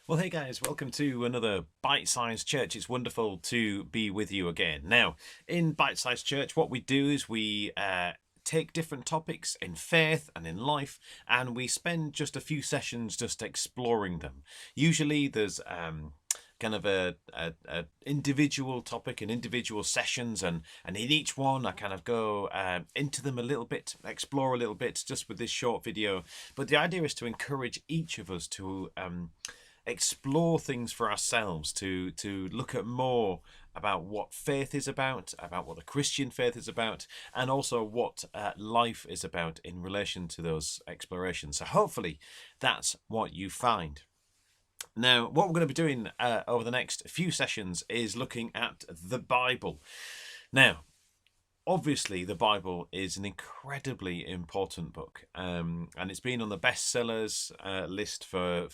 Well, hey guys, welcome to another Bitesize Church. It's wonderful to be with you again. Now, in Bitesize Church, what we do is we take different topics in faith and in life, and we spend just a few sessions just exploring them. Usually, there's kind of a individual topic and individual sessions, and in each one I kind of go into them a little bit, explore a little bit, just with this short video. But the idea is to encourage each of us to explore things for ourselves, to look at more about what faith is about what the Christian faith is about, and also what life is about in relation to those explorations. So hopefully that's what you find. Now, what we're going to be doing over the next few sessions is looking at the Bible. Now, obviously, the Bible is an incredibly important book, and it's been on the bestsellers list for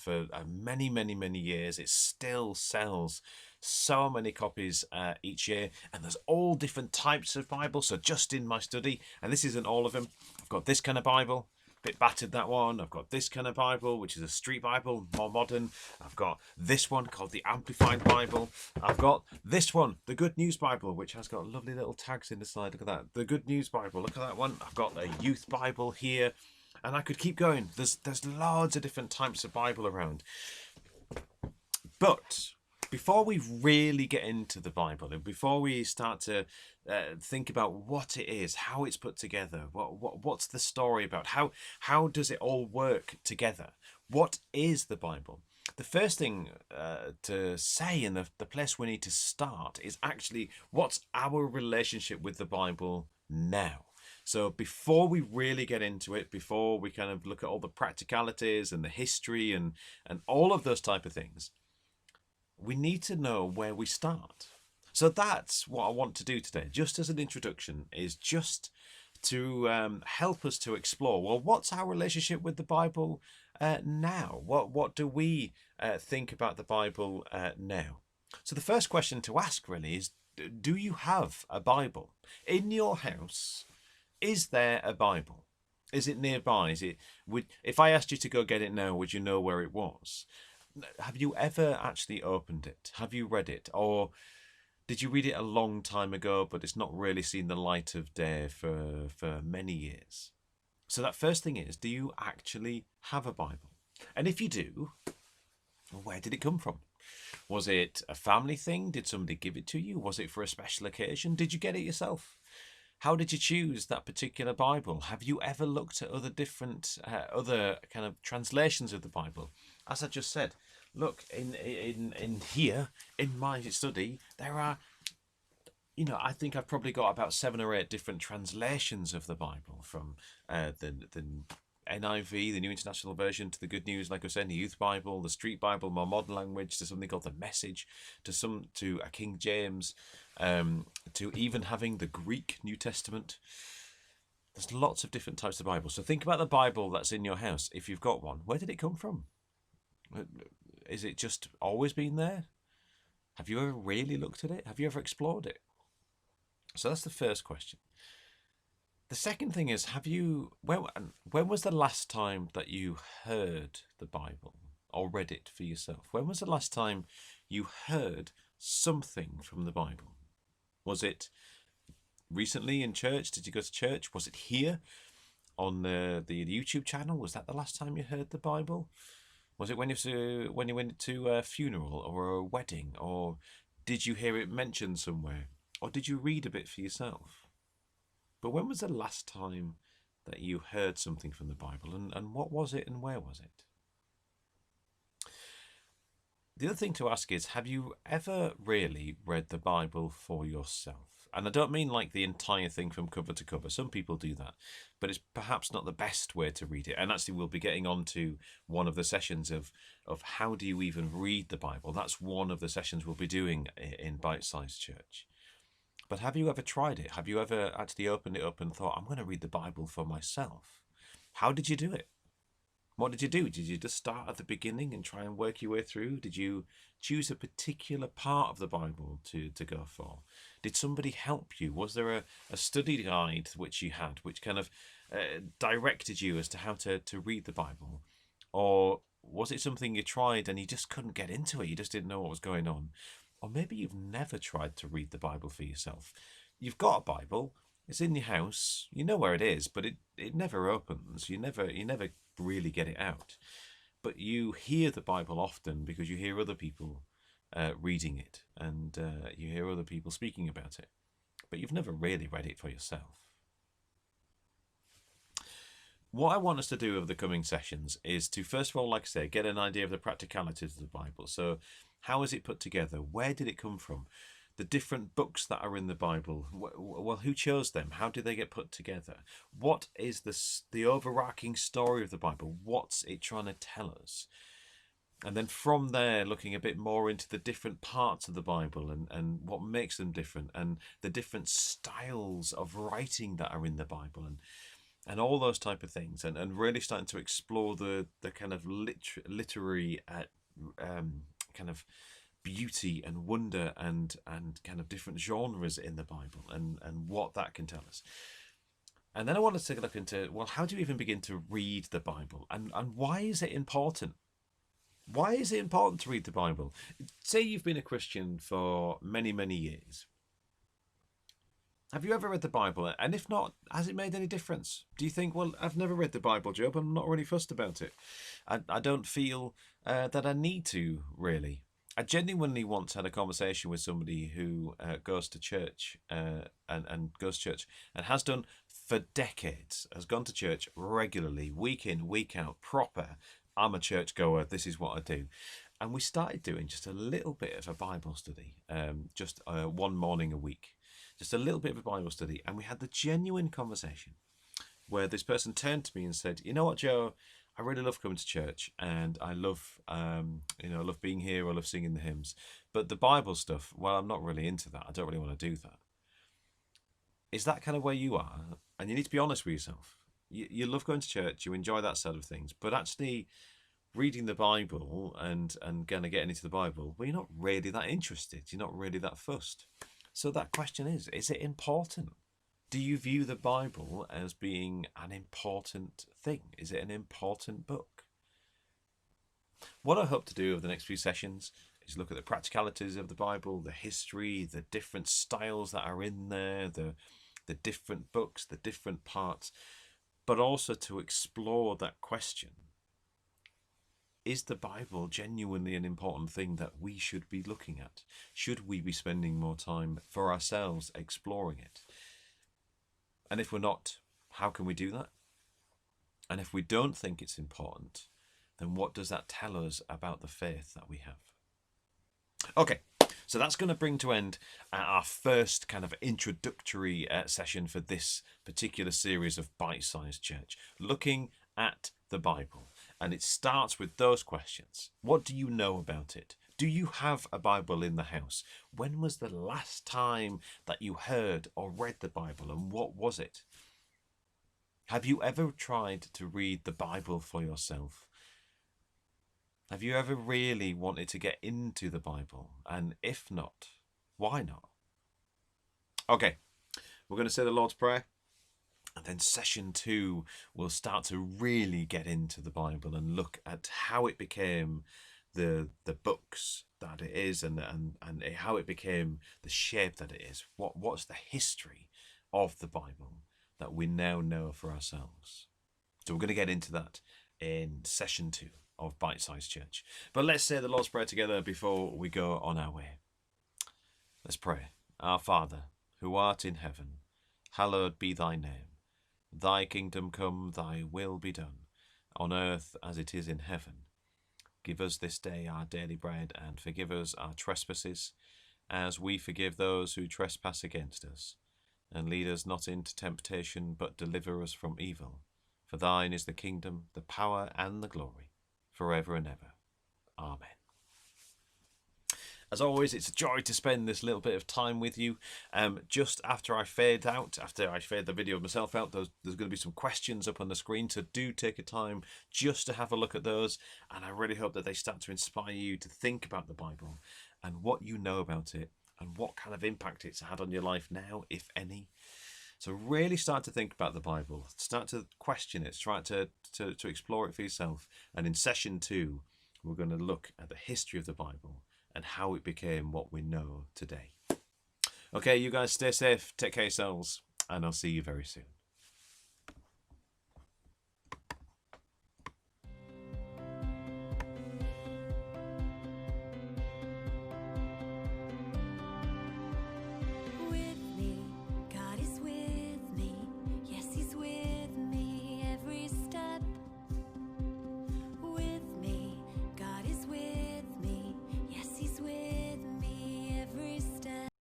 many years. It still sells so many copies each year, and there's all different types of Bible. So just in my study, and this isn't all of them, I've got this kind of Bible, bit battered, that one. I've got this kind of Bible, which is a street Bible, more modern. I've got this one called the Amplified Bible. I've got this one, the Good News Bible, which has got lovely little tags in the side. Look at that, the Good News Bible. Look at that one. I've got a Youth Bible here, and I could keep going. There's loads of different types of Bible around. But before we really get into the Bible, and before we start to think about what it is, how it's put together, what's the story about, how does it all work together, what is the Bible? The first thing to say, and the place we need to start, is actually what's our relationship with the Bible now. So before we really get into it, before we kind of look at all the practicalities and the history and all of those type of things, we need to know where we start. So that's what I want to do today, just as an introduction, is just to help us to explore, well, what's our relationship with the Bible now? What do we think about the Bible now? So the first question to ask really is, do you have a Bible? In your house, is there a Bible? Is it nearby? If I asked you to go get it now, would you know where it was? Have you ever actually opened it? Have you read it? Or did you read it a long time ago, but it's not really seen the light of day for many years? So that first thing is, do you actually have a Bible? And if you do, where did it come from? Was it a family thing? Did somebody give it to you? Was it for a special occasion? Did you get it yourself? How did you choose that particular Bible? Have you ever looked at other different, other kind of translations of the Bible? As I just said, look, in here, in my study, there are, I think I've probably got about 7 or 8 different translations of the Bible, from the NIV, the New International Version, to the Good News, like I said, the Youth Bible, the Street Bible, more modern language, to something called the Message, to a King James, to even having the Greek New Testament. There's lots of different types of Bible. So think about the Bible that's in your house. If you've got one, where did it come from? Is it just always been there? Have you ever really looked at it? Have you ever explored it? So that's the first question. The second thing is, when was the last time that you heard the Bible or read it for yourself? When was the last time you heard something from the Bible? Was it recently in church? Did you go to church? Was it here on the YouTube channel? Was that the last time you heard the Bible? Was it when you went to a funeral or a wedding? Or did you hear it mentioned somewhere? Or did you read a bit for yourself? But when was the last time that you heard something from the Bible? And what was it and where was it? The other thing to ask is, have you ever really read the Bible for yourself? And I don't mean like the entire thing from cover to cover. Some people do that, but it's perhaps not the best way to read it. And actually, we'll be getting on to one of the sessions of how do you even read the Bible. That's one of the sessions we'll be doing in Bitesize Church. But have you ever tried it? Have you ever actually opened it up and thought, I'm going to read the Bible for myself? How did you do it? What did you do? Did you just start at the beginning and try and work your way through? Did you choose a particular part of the Bible to go for? Did somebody help you? Was there a study guide which you had, which kind of directed you as to how to read the Bible? Or Was it something you tried and you just couldn't get into it? You just didn't know what was going on? Or maybe you've never tried to read the Bible for yourself. You've got a Bible, it's in your house, you know where it is, but it never opens. You never really get it out. But you hear the Bible often because you hear other people reading it, and you hear other people speaking about it. But you've never really read it for yourself. What I want us to do over the coming sessions is to, first of all, like I say, get an idea of the practicalities of the Bible. So how is it put together? Where did it come from? The different books that are in the Bible, well, who chose them? How did they get put together? What is the overarching story of the Bible? What's it trying to tell us? And then from there, looking a bit more into the different parts of the Bible and what makes them different, and the different styles of writing that are in the Bible, and all those type of things, and really starting to explore the kind of literary kind of beauty and wonder and kind of different genres in the Bible, and what that can tell us. And then I want to take a look into, well, how do you even begin to read the Bible, and why is it important? Why is it important to read the Bible? Say you've been a Christian for many, many years. Have you ever read the Bible? And if not, has it made any difference? Do you think, well, I've never read the Bible, Joe, but I'm not really fussed about it. I don't feel that I need to, really. I genuinely once had a conversation with somebody who goes to church and goes to church and has done for decades, has gone to church regularly, week in, week out, proper. I'm a churchgoer, this is what I do. And we started doing just a little bit of a Bible study, just one morning a week. Just a little bit of a Bible study. And we had the genuine conversation where this person turned to me and said, you know what, Joe, I really love coming to church, and I love, I love being here, I love singing the hymns. But the Bible stuff, well, I'm not really into that. I don't really want to do that. Is that kind of where you are? And you need to be honest with yourself. You love going to church, you enjoy that side of things, but actually reading the Bible and kind of getting into the Bible, well, you're not really that interested. You're not really that fussed. So that question is it important? Do you view the Bible as being an important thing? Is it an important book? What I hope to do over the next few sessions is look at the practicalities of the Bible, the history, the different styles that are in there, the different books, the different parts, but also to explore that question. Is the Bible genuinely an important thing that we should be looking at? Should we be spending more time for ourselves exploring it? And if we're not, how can we do that? And if we don't think it's important, then what does that tell us about the faith that we have? Okay, so that's going to bring to end our first kind of introductory session for this particular series of Bitesize Church, looking at the Bible. And it starts with those questions. What do you know about it? Do you have a Bible in the house? When was the last time that you heard or read the Bible, and what was it? Have you ever tried to read the Bible for yourself? Have you ever really wanted to get into the Bible? And if not, why not? Okay, we're going to say the Lord's Prayer. And then session 2, we'll start to really get into the Bible and look at how it became the books that it is, and how it became the shape that it is. What's the history of the Bible that we now know for ourselves? So we're going to get into that in session 2 of Bitesize Church. But let's say the Lord's Prayer together before we go on our way. Let's pray. Our Father, who art in heaven, hallowed be thy name. Thy kingdom come, thy will be done, on earth as it is in heaven. Give us this day our daily bread, and forgive us our trespasses, as we forgive those who trespass against us. And lead us not into temptation, but deliver us from evil. For thine is the kingdom, the power, and the glory, forever and ever. Amen. As always, it's a joy to spend this little bit of time with you. Just after I fade out, after I fade the video of myself out, there's going to be some questions up on the screen, so do take a time just to have a look at those. And I really hope that they start to inspire you to think about the Bible and what you know about it and what kind of impact it's had on your life now, if any. So really start to think about the Bible, start to question it, try to explore it for yourself. And in session 2, we're going to look at the history of the Bible and how it became what we know today. Okay, you guys stay safe, take care of yourselves, and I'll see you very soon.